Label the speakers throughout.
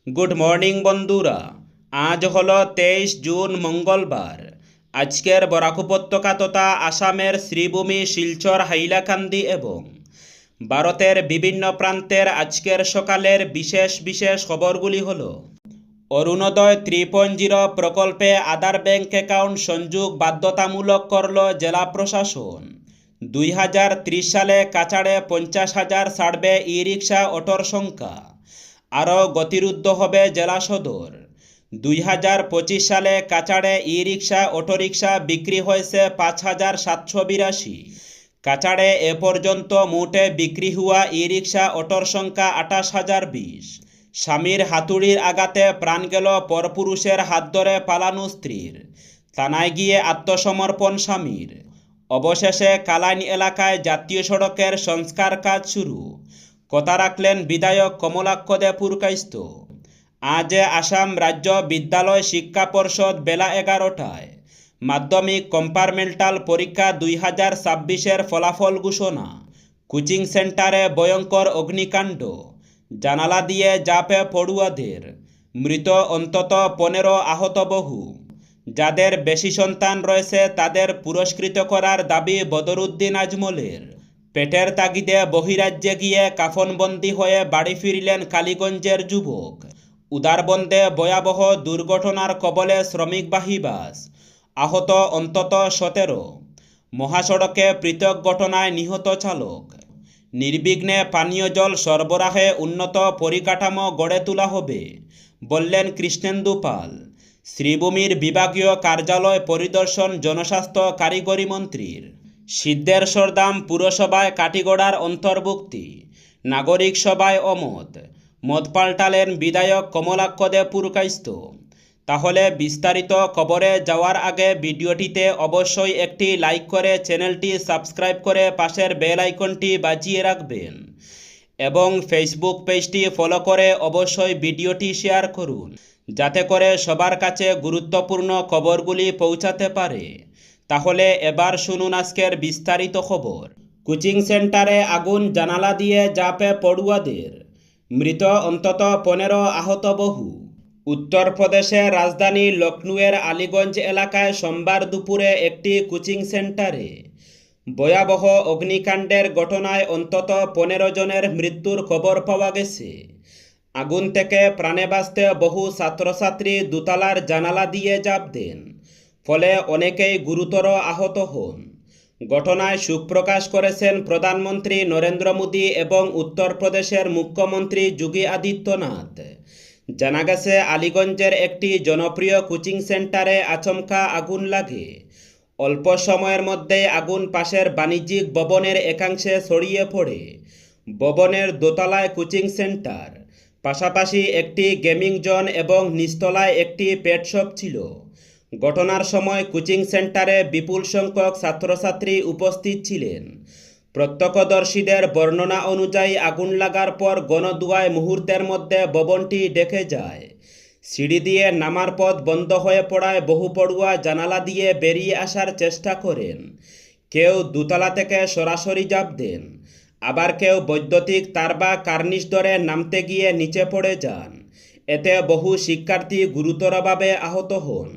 Speaker 1: Good morning বন্ধুরা। আজ হলো 23 জুন মঙ্গলবার। আজকের বরাক উপত্যকা তথা আসামের শ্রীভূমি, শিলচর, হাইলাকান্দি এবং ভারতের বিভিন্ন প্রান্তের আজকের সকালের বিশেষ বিশেষ খবরগুলি হলো: অরুণোদয় 3.0 প্রকল্পে আধার ব্যাংক অ্যাকাউন্ট সংযোগ বাধ্যতামূলক করল জেলা প্রশাসন। 2030 সালে কাছাড়ে 50,000 ছাড়বে ই রিক্সা অটোর সংখ্যা, আরও গতিরুদ্ধ হবে জেলা সদর। 2025 সালে কাছাড়ে ই রিক্সা অটোরিক্সা বিক্রি হয়েছে 5,782। কাছাড়ে এ পর্যন্ত মোটে বিক্রি হওয়া ই রিক্সা অটোর সংখ্যা 28,020। স্বামীর হাতুড়ির আঘাতে প্রাণ গেল পরপুরুষের হাত ধরে পালানো স্ত্রীর, থানায় গিয়ে আত্মসমর্পণ স্বামীর। অবশেষে কালাইন এলাকায় জাতীয় সড়কের সংস্কার কাজ শুরু, কথা রাখলেন বিধায়ক কমলাক্ষ দে পুরকাইস্ত। আজ আসাম রাজ্য বিদ্যালয় শিক্ষা পর্ষদ বেলা 11টায় মাধ্যমিক কম্পার্টমেন্টাল পরীক্ষা 2026-এর ফলাফল ঘোষণা। কোচিং সেন্টারে ভয়ঙ্কর অগ্নিকাণ্ড, জানালা দিয়ে ঝাঁপে পড়ুয়াদের, মৃত অন্তত 15, আহত বহু। যাদের বেশি সন্তান রয়েছে তাদের পুরস্কৃত করার দাবি বদরুদ্দিন আজমলের। পেটের তাগিদে বহিরাজ্যে গিয়ে কাফনবন্দি হয়ে বাড়ি ফিরলেন কালীগঞ্জের যুবক। উদারবন্দে ভয়াবহ দুর্ঘটনার কবলে শ্রমিকবাহী বাস, আহত অন্তত 17। মহাসড়কে পৃথক ঘটনায় নিহত চালক। নির্বিঘ্নে পানীয় জল সরবরাহে উন্নত পরিকাঠামো গড়ে তোলা হবে, বললেন কৃষ্ণেন্দু পাল। শ্রীভূমির বিভাগীয় কার্যালয় পরিদর্শন জনস্বাস্থ্য কারিগরি মন্ত্রীর। সিদ্ধেশ্বরধাম পুরসভায় কাটিগড়ার অন্তর্ভুক্তি, নাগরিক সভায় অমত, মত পাল্টালেন বিধায়ক কমলাক্ষ দে পুরকাইস্ত। তাহলে বিস্তারিত খবরে যাওয়ার আগে ভিডিওটিতে অবশ্যই একটি লাইক করে চ্যানেলটি সাবস্ক্রাইব করে পাশের বেল আইকনটি বাজিয়ে রাখবেন এবং ফেসবুক পেজটি ফলো করে অবশ্যই ভিডিওটি শেয়ার করুন, যাতে করে সবার কাছে গুরুত্বপূর্ণ খবরগুলি পৌঁছাতে পারে। তাহলে এবার শুনুন আজকের বিস্তারিত খবর। কোচিং সেন্টারে আগুন, জানালা দিয়ে ঝাঁপে পড়ুয়াদের, মৃত অন্তত 15, আহত বহু। উত্তরপ্রদেশের রাজধানী লখনউয়ের আলীগঞ্জ এলাকায় সোমবার দুপুরে একটি কোচিং সেন্টারে ভয়াবহ অগ্নিকাণ্ডের ঘটনায় অন্তত 15 জনের মৃত্যুর খবর পাওয়া গেছে। আগুন থেকে প্রাণে বাঁচতে বহু ছাত্রছাত্রী দোতলার জানালা দিয়ে ঝাঁপ দেন, ফলে অনেকেই গুরুতর আহত হন। ঘটনায় শোক প্রকাশ করেছেন প্রধানমন্ত্রী নরেন্দ্র মোদী এবং উত্তরপ্রদেশের মুখ্যমন্ত্রী যোগী আদিত্যনাথ। জানা গেছে, আলীগঞ্জের একটি জনপ্রিয় কোচিং সেন্টারে আচমকা আগুন লাগে। অল্প সময়ের মধ্যেই আগুন পাশের বাণিজ্যিক ভবনের একাংশে ছড়িয়ে পড়ে। ভবনের দোতলায় কোচিং সেন্টার, পাশাপাশি একটি গেমিং জোন এবং নিচতলায় একটি পেট শপ ছিল। ঘটনার সময় কোচিং সেন্টারে বিপুল সংখ্যক ছাত্রছাত্রী উপস্থিত ছিলেন। প্রত্যক্ষদর্শীদের বর্ণনা অনুযায়ী আগুন লাগার পর গণধোঁয়ায় মুহূর্তের মধ্যে ভবনটি ঢেকে যায়। সিঁড়ি দিয়ে নামার পথ বন্ধ হয়ে পড়ায় বহু পড়ুয়া জানালা দিয়ে বেরিয়ে আসার চেষ্টা করেন। কেউ দোতলা থেকে সরাসরি ঝাঁপ দেন, আবার কেউ বৈদ্যুতিক তার বা কার্নিশ ধরে নামতে গিয়ে নিচে পড়ে যান। এতে বহু শিক্ষার্থী গুরুতরভাবে আহত হন।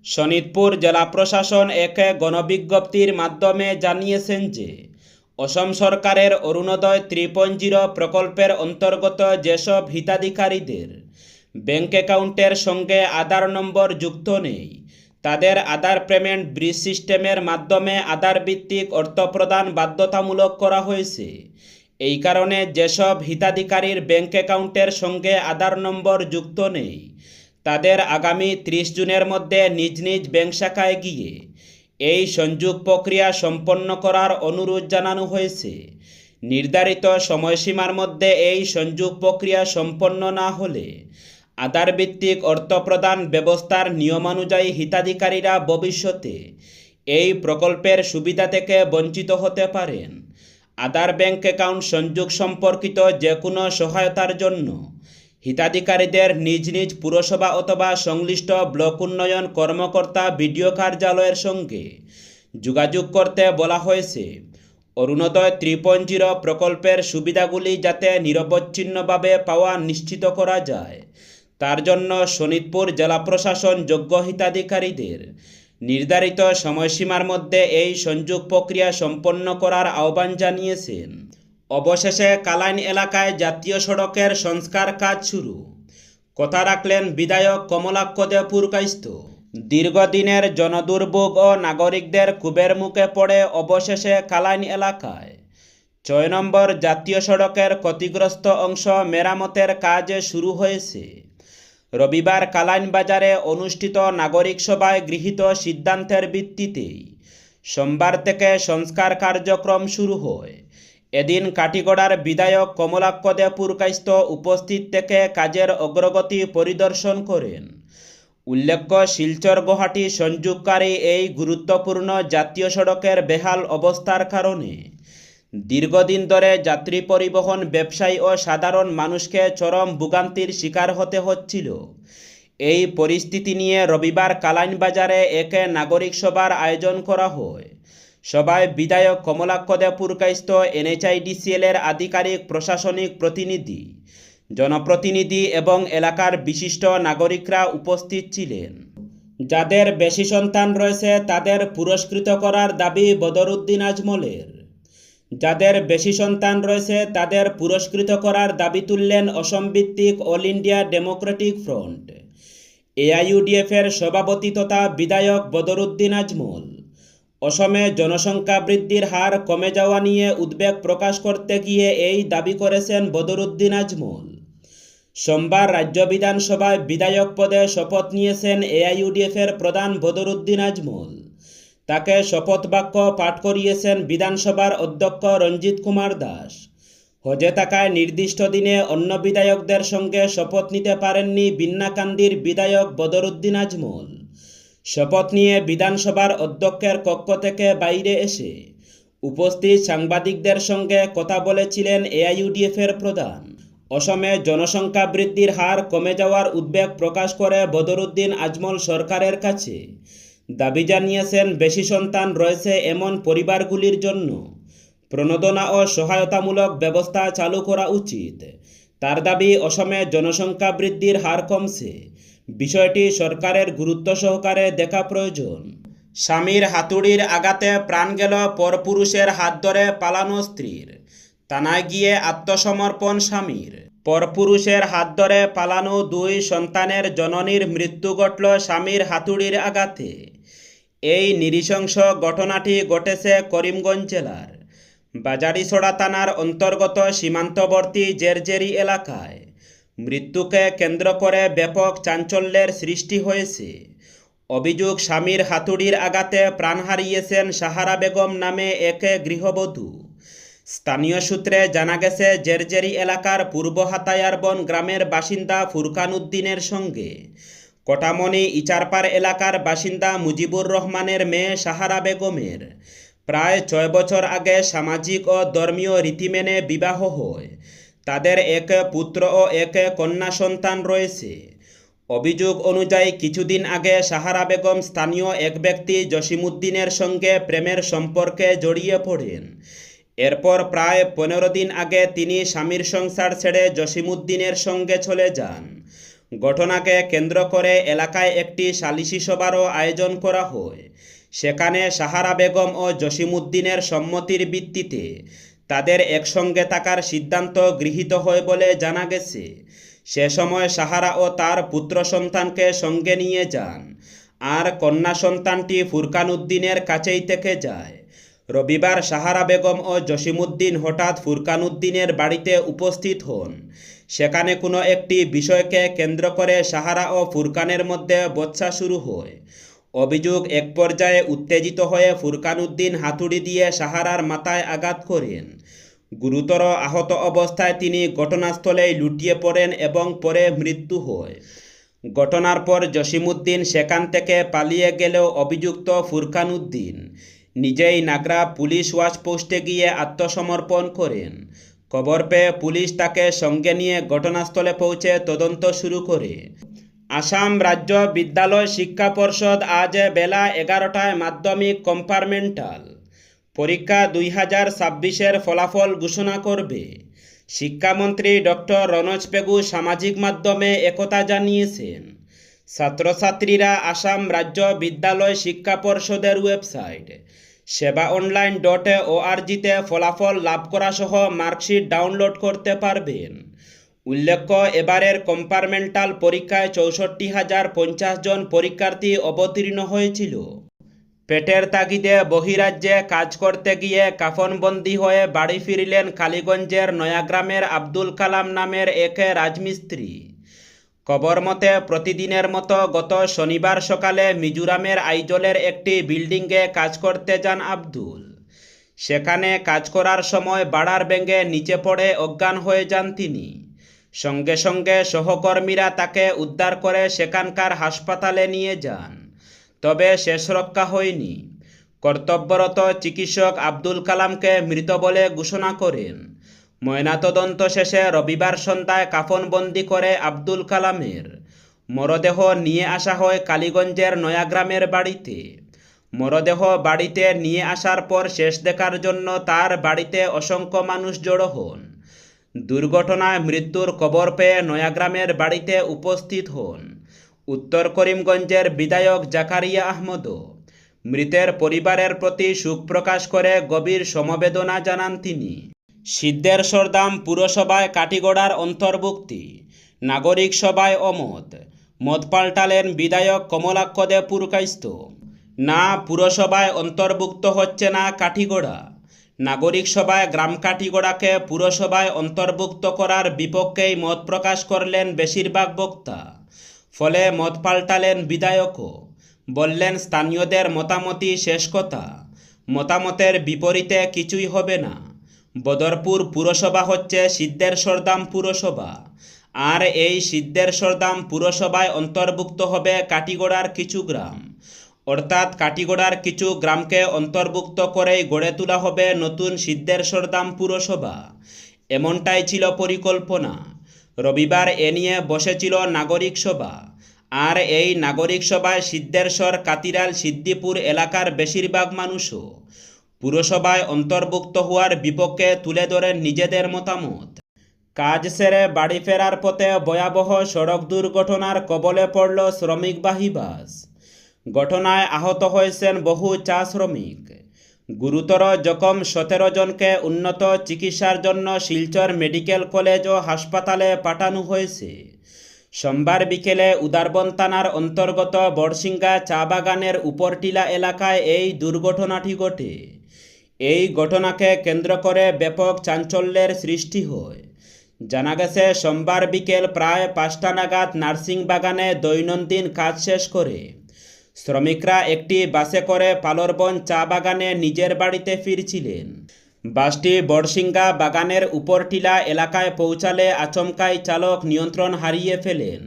Speaker 1: শোনিতপুর জেলা প্রশাসন এক গণবিজ্ঞপ্তির মাধ্যমে জানিয়েছেন যে অসম সরকারের অরুণোদয় 3.0 প্রকল্পের অন্তর্গত যেসব হিতাধিকারীদের ব্যাংক অ্যাকাউন্টের সঙ্গে আধার নম্বর যুক্ত নেই, তাদের আধার পেমেন্ট ব্রিজ সিস্টেমের মাধ্যমে আধার ভিত্তিক অর্থ প্রদান বাধ্যতামূলক করা হয়েছে। এই কারণে যেসব হিতাধিকারীর ব্যাংক অ্যাকাউন্টের সঙ্গে আধার নম্বর যুক্ত নেই, তাদের আগামী 30 জুনের মধ্যে নিজ নিজ ব্যাংক শাখায় গিয়ে এই সংযোগ প্রক্রিয়া সম্পন্ন করার অনুরোধ জানানো হয়েছে। নির্ধারিত সময়সীমার মধ্যে এই সংযোগ প্রক্রিয়া সম্পন্ন না হলে আধার ভিত্তিক অর্থ প্রদান ব্যবস্থার নিয়মানুযায়ী হিতাধিকারীরা ভবিষ্যতে এই প্রকল্পের সুবিধা থেকে বঞ্চিত হতে পারেন। আধার ব্যাংক অ্যাকাউন্ট সংযোগ সম্পর্কিত যে কোনো সহায়তার জন্য হিতাধিকারীদের নিজ নিজ পুরসভা অথবা সংশ্লিষ্ট ব্লক উন্নয়ন কর্মকর্তা বিডিও কার্যালয়ের সঙ্গে যোগাযোগ করতে বলা হয়েছে। অরুণোদয় 3.0 প্রকল্পের সুবিধাগুলি যাতে নিরবচ্ছিন্নভাবে পাওয়া নিশ্চিত করা যায়, তার জন্য শোনিতপুর জেলা প্রশাসন যোগ্য হিতাধিকারীদের নির্ধারিত সময়সীমার মধ্যে এই সংযোগ প্রক্রিয়া সম্পন্ন করার আহ্বান জানিয়েছেন। অবশেষে কালাইন এলাকায় জাতীয় সড়কের সংস্কার কাজ শুরু, কথা রাখলেন বিধায়ক কমলাক্ষ দে পুরকাইস্থ। দীর্ঘদিনের জনদুর্ভোগ ও নাগরিকদের ক্ষোভের মুখে পড়ে অবশেষে কালাইন এলাকায় ৬ নম্বর জাতীয় সড়কের ক্ষতিগ্রস্ত অংশ মেরামতের কাজ শুরু হয়েছে। রবিবার কালাইন বাজারে অনুষ্ঠিত নাগরিক সভায় গৃহীত সিদ্ধান্তের ভিত্তিতেই সোমবার থেকে সংস্কার কার্যক্রম শুরু হয়। এদিন কাটিগড়ার বিধায়ক কমলাক্ষ দে পুরকাইস্থ উপস্থিত থেকে কাজের অগ্রগতি পরিদর্শন করেন। উল্লেখ্য, শিলচর গুয়াহাটি সংযোগকারী এই গুরুত্বপূর্ণ জাতীয় সড়কের বেহাল অবস্থার কারণে দীর্ঘদিন ধরে যাত্রী পরিবহন, ব্যবসায়ী ও সাধারণ মানুষকে চরম ভোগান্তির শিকার হতে হচ্ছিল। এই পরিস্থিতি নিয়ে রবিবার কালাইন বাজারে এক নাগরিক সভার আয়োজন করা হয়। সভায় বিধায়ক কমলাক্ষ দে পুরকাইস্থ, NHIDCL এর আধিকারিক, প্রশাসনিক প্রতিনিধি, জনপ্রতিনিধি এবং এলাকার বিশিষ্ট নাগরিকরা উপস্থিত ছিলেন। যাদের বেশি সন্তান রয়েছে তাদের পুরস্কৃত করার দাবি বদরুদ্দিন আজমলের। যাদের বেশি সন্তান রয়েছে তাদের পুরস্কৃত করার দাবি তুললেন অসম ভিত্তিক all India Democratic front AIUDF এর সভাপতি তথা বিধায়ক বদরুদ্দিন আজমল। অসমে জনসংখ্যা বৃদ্ধির হার কমে যাওয়া নিয়ে উদ্বেগ প্রকাশ করতে গিয়ে এই দাবি করেছেন বদরুদ্দিন আজমল। সোমবার রাজ্য বিধানসভায় বিধায়ক পদে শপথ নিয়েছেন AIUDF এর প্রধান বদরুদ্দিন আজমল। তাকে শপথ বাক্য পাঠ করিয়েছেন বিধানসভার অধ্যক্ষ রঞ্জিত কুমার দাস। হজে থাকায় নির্দিষ্ট দিনে অন্য বিধায়কদের সঙ্গে শপথ নিতে পারেননি বিন্নাকান্দির বিধায়ক বদরুদ্দিন আজমল। শপথ নিয়ে বিধানসভার অধ্যক্ষের কক্ষ থেকে বাইরে এসে উপস্থিত সাংবাদিকদের সঙ্গে কথা বলেছিলেন AIUDF এর প্রধান। অসমে জনসংখ্যা বৃদ্ধির হার কমে যাওয়ার উদ্বেগ প্রকাশ করে বদরুদ্দিন আজমল সরকারের কাছে দাবি জানিয়েছেন বেশি সন্তান রয়েছে এমন পরিবারগুলির জন্য প্রণোদনা ও সহায়তামূলক ব্যবস্থা চালু করা উচিত। তার দাবি, অসমে জনসংখ্যা বৃদ্ধির হার কমছে, বিষয়টি সরকারের গুরুত্ব সহকারে দেখা প্রয়োজন। স্বামীর হাতুড়ির আঘাতে প্রাণ গেল পরপুরুষের হাত ধরে পালানো স্ত্রীর, থানায় গিয়ে আত্মসমর্পণ স্বামীর। পরপুরুষের হাত ধরে পালানো 2 সন্তানের জননীর মৃত্যু ঘটল স্বামীর হাতুড়ির আঘাতে। এই নৃশংস ঘটনাটি ঘটেছে করিমগঞ্জ জেলার বাজারিছড়া থানার অন্তর্গত সীমান্তবর্তী জেরজেরি এলাকায়। মৃত্যুকে কেন্দ্র করে ব্যাপক চাঞ্চল্যের সৃষ্টি হয়েছে। অভিযোগ, স্বামীর হাতুড়ির আঘাতে প্রাণ হারিয়েছেন সাহারা বেগম নামে এক গৃহবধূ। স্থানীয় সূত্রে জানা গেছে, জেরজেরি এলাকার পূর্ব হাতায়ারবন গ্রামের বাসিন্দা ফুরকান উদ্দিনের সঙ্গে কটামনি ইচারপাড় এলাকার বাসিন্দা মুজিবুর রহমানের মেয়ে সাহারা বেগমের প্রায় 6 বছর আগে সামাজিক ও ধর্মীয় রীতি মেনে বিবাহ হয়। তাদের এক পুত্র ও এক কন্যা সন্তান রয়েছে। অভিযোগ অনুযায়ী কিছুদিন আগে সাহারা বেগম স্থানীয় এক ব্যক্তি জসিমউদ্দিনের সঙ্গে প্রেমের সম্পর্কে জড়িয়ে পড়েন। এরপর প্রায় 15 দিন আগে তিনি স্বামীর সংসার ছেড়ে জসিমউদ্দিনের সঙ্গে চলে যান। ঘটনাকে কেন্দ্র করে এলাকায় একটি সালিশি সভারও আয়োজন করা হয়। সেখানে সাহারা বেগম ও জসিমউদ্দিনের সম্মতির ভিত্তিতে তাদের একসঙ্গে থাকার সিদ্ধান্ত গৃহীত হয় বলে জানা গেছে। সে সময় সাহারা ও তার পুত্র সন্তানকে সঙ্গে নিয়ে যান, আর কন্যা সন্তানটি ফুরকান উদ্দিনের কাছেই থেকে যায়। রবিবার সাহারা বেগম ও জসিমউদ্দিন হঠাৎ ফুরকান উদ্দিনের বাড়িতে উপস্থিত হন। সেখানে কোনো একটি বিষয়কে কেন্দ্র করে সাহারা ও ফুরকানের মধ্যে বচসা শুরু হয়। অভিযোগ, এক পর্যায়ে উত্তেজিত হয়ে ফুরকান উদ্দিন হাতুড়ি দিয়ে সাহারার মাথায় আঘাত করেন। গুরুতর আহত অবস্থায় তিনি ঘটনাস্থলেই লুটিয়ে পড়েন এবং পরে মৃত্যু হয়। ঘটনার পর জসিমউদ্দিন সেখান থেকে পালিয়ে গেলেও অভিযুক্ত ফুরকান উদ্দিন নিজেই নাগরা পুলিশ ওয়াচ পোস্টে গিয়ে আত্মসমর্পণ করেন। খবর পেয়ে পুলিশ তাকে সঙ্গে নিয়ে ঘটনাস্থলে পৌঁছে তদন্ত শুরু করে। আসাম রাজ্য বিদ্যালয় শিক্ষা পর্ষদ আজ বেলা 11টায় মাধ্যমিক কম্পার্টমেন্টাল পরীক্ষা 2026-এর ফলাফল ঘোষণা করবে। শিক্ষামন্ত্রী ডক্টর রনোজ পেগু সামাজিক মাধ্যমে একথা জানিয়েছেন। ছাত্রছাত্রীরা আসাম রাজ্য বিদ্যালয় শিক্ষা পর্ষদের ওয়েবসাইট sebaonline.org-তে ফলাফল লাভ করা সহ মার্কশিট ডাউনলোড করতে পারবেন। উল্লেখ্য, এবারের কম্পার্টমেন্টাল পরীক্ষায় 64,050 জন পরীক্ষার্থী অবতীর্ণ হয়েছিল। পেটের তাগিদে বহিরাজ্যে কাজ করতে গিয়ে কাফনবন্দি হয়ে বাড়ি ফিরলেন কালীগঞ্জের নয়াগ্রামের আব্দুল কালাম নামের এক রাজমিস্ত্রি। খবর মতে প্রতিদিনের মতো গত শনিবার সকালে মিজোরামের আইজলের একটি বিল্ডিংয়ে কাজ করতে যান আব্দুল। সেখানে কাজ করার সময় বাড়ার ভেঙে নিচে পড়ে অজ্ঞান হয়ে যান তিনি। সঙ্গে সঙ্গে সহকর্মীরা তাকে উদ্ধার করে সেখানকার হাসপাতালে নিয়ে যান, তবে শেষ রক্ষা হয়নি। কর্তব্যরত চিকিৎসক আব্দুল কালামকে মৃত বলে ঘোষণা করেন। ময়নাতদন্ত শেষে রবিবার সন্ধ্যায় কাফনবন্দি করে আব্দুল কালামের মরদেহ নিয়ে আসা হয় কালীগঞ্জের নয়াগ্রামের বাড়িতে। মরদেহ বাড়িতে নিয়ে আসার পর শেষ দেখার জন্য তার বাড়িতে অসংখ্য মানুষ জড়ো হন। দুর্ঘটনায় মৃত্যুর খবর পেয়ে নয়াগ্রামের বাড়িতে উপস্থিত হন উত্তর করিমগঞ্জের বিধায়ক জাকারিয়া আহমদও। মৃতের পরিবারের প্রতি শোক প্রকাশ করে গভীর সমবেদনা জানান তিনি। সিদ্ধেশ্বরধাম পুরসভায় কাটিগড়ার অন্তর্ভুক্তি, নাগরিক সভায় অমত, মত পাল্টালেন বিধায়ক কমলাক্ষ দে পুরকাইস্ত। না, পুরসভায় অন্তর্ভুক্ত হচ্ছে না কাঠিগড়া। নাগরিক সভায় গ্রাম কাঠিগড়াকে পুরসভায় অন্তর্ভুক্ত করার বিপক্ষেই মত প্রকাশ করলেন বেশিরভাগ বক্তা। ফলে মত পাল্টালেন বিধায়কও। বললেন, স্থানীয়দের মতামতই শেষ কথা, মতামতের বিপরীতে কিছুই হবে না। বদরপুর পুরসভা হচ্ছে সিদ্ধেশ্বরধাম পুরসভা, আর এই সিদ্ধেশ্বরধাম পুরসভায় অন্তর্ভুক্ত হবে কাটিগড়ার কিছু গ্রাম। অর্থাৎ কাটিগড়ার কিছু গ্রামকে অন্তর্ভুক্ত করেই গড়ে তোলা হবে নতুন সিদ্ধেশ্বরধাম পুরসভা, এমনটাই ছিল পরিকল্পনা। রবিবার এ নিয়ে বসেছিল নাগরিক সভা, আর এই নাগরিক সভায় সিদ্ধেশ্বর, কাতিরাল, সিদ্দিপুর এলাকার বেশিরভাগ মানুষও পুরসভায় অন্তর্ভুক্ত হওয়ার বিপক্ষে তুলে ধরেন নিজেদের মতামত। কাজ সেরে বাড়ি ফেরার পথে ভয়াবহ সড়ক দুর্ঘটনার কবলে পড়ল শ্রমিকবাহী বাস। ঘটনায় আহত হয়েছেন বহু চা শ্রমিক। গুরুতর জখম 17 জনকে উন্নত চিকিৎসার জন্য শিলচর মেডিকেল কলেজ ও হাসপাতালে পাঠানো হয়েছে। সোমবার বিকেলে উদারবন থানার অন্তর্গত বড়সিঙ্গা চা বাগানের উপরটিলা এলাকায় এই দুর্ঘটনাটি ঘটে। এই ঘটনাকে কেন্দ্র করে ব্যাপক চাঞ্চল্যের সৃষ্টি হয়। জানা গেছে, সোমবার বিকেল প্রায় 5টা নাগাদ নার্সিং বাগানে দৈনন্দিন কাজ শেষ করে শ্রমিকরা একটি বাসে করে পালরবন চা বাগানে নিজের বাড়িতে ফিরছিলেন। বাসটি বড়সিঙ্গা বাগানের উপরটিলা এলাকায় পৌঁছালে আচমকাই চালক নিয়ন্ত্রণ হারিয়ে ফেলেন।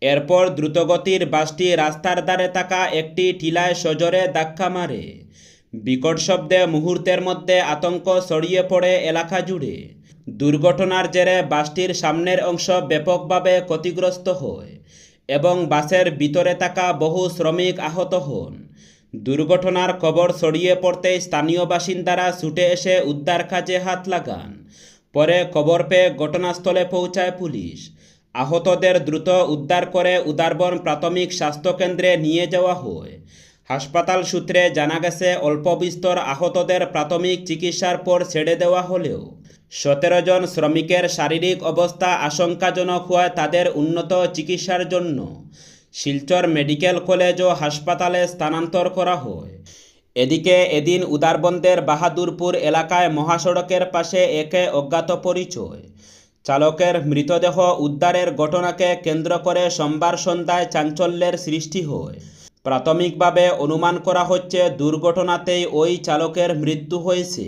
Speaker 1: এরপর দ্রুতগতির বাসটি রাস্তার ধারে থাকা একটি টিলায় সজোরে ধাক্কা মারে। বিকট শব্দে মুহূর্তের মধ্যে আতঙ্ক ছড়িয়ে পড়ে এলাকা জুড়ে। দুর্ঘটনার জেরে বাসটির সামনের অংশ ব্যাপকভাবে ক্ষতিগ্রস্ত হয় এবং বাসের ভিতরে থাকা বহু শ্রমিক আহত হন। দুর্ঘটনার খবর ছড়িয়ে পড়তেই স্থানীয় বাসিন্দারা ছুটে এসে উদ্ধার কাজে হাত লাগান। পরে খবর পেয়ে ঘটনাস্থলে পৌঁছায় পুলিশ। আহতদের দ্রুত উদ্ধার করে উদারবন প্রাথমিক স্বাস্থ্যকেন্দ্রে নিয়ে যাওয়া হয়। হাসপাতাল সূত্রে জানা গেছে, অল্প বিস্তর আহতদের প্রাথমিক চিকিৎসার পর ছেড়ে দেওয়া হলেও 17 জন শ্রমিকের শারীরিক অবস্থা আশঙ্কাজনক হওয়ায় তাদের উন্নত চিকিৎসার জন্য শিলচর মেডিকেল কলেজ ও হাসপাতালে স্থানান্তর করা হয়। এদিকে এদিন উদারবন্দের বাহাদুরপুর এলাকায় মহাসড়কের পাশে একে অজ্ঞাত পরিচয় চালকের মৃতদেহ উদ্ধারের ঘটনাকে কেন্দ্র করে সোমবার সন্ধ্যায় চাঞ্চল্যের সৃষ্টি হয়। প্রাথমিকভাবে অনুমান করা হচ্ছে দুর্ঘটনাতেই ওই চালকের মৃত্যু হয়েছে।